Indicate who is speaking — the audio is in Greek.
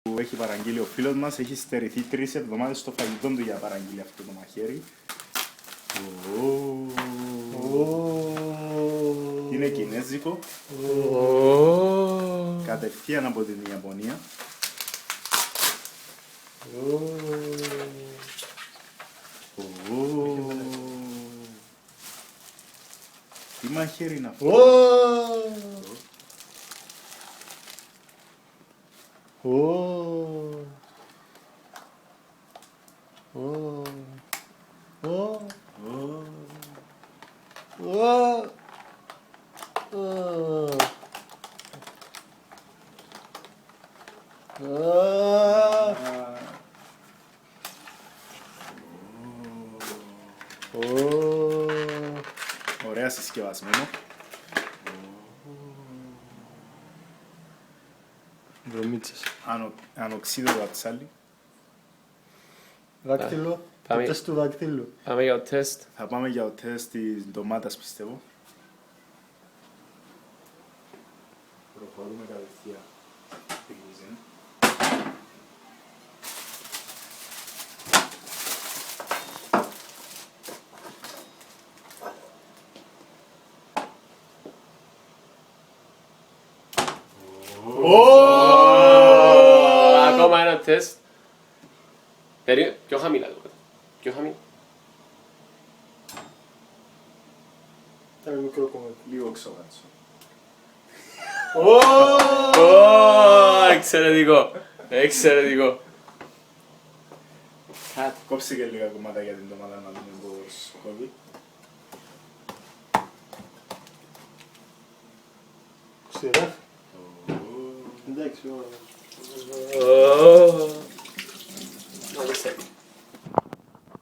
Speaker 1: που έχει παραγγείλει ο φίλος μας, έχει στερηθεί 3 εβδομάδες στο φαγητό του για να παραγγείλει αυτό το μαχαίρι. Είναι κινέζικο, κατευθείαν από την Ιαπωνία. Τι μαχαίρι είναι αυτό? Ωραία συσκευασμένο.
Speaker 2: Βρωμίτσες.
Speaker 1: Ανοξίδωτο ατσάλι.
Speaker 2: Δάκτυλο. Το
Speaker 3: Πάμε.
Speaker 2: τεστ του δακτύλου.
Speaker 3: Πάμε για το τεστ.
Speaker 1: Θα πάμε για το τεστ της ντομάτας, πιστεύω. Προχωρούμε κατευθείαν στην κουζίνα.
Speaker 3: Ακόμα ένα τεστ. Πιο χαμηλά το κάτω. Πιο χαμηλά.
Speaker 2: Ένα μικρό κομμάτι.
Speaker 1: Λίγο ξοβάτσο.
Speaker 3: Εξαιρετικό. Εξαιρετικό.
Speaker 1: Κόψε και λίγα κομμάτια για την ντομάτα να δούμε πώς κόβει.
Speaker 2: Σειρά. Εντάξει, ωραία.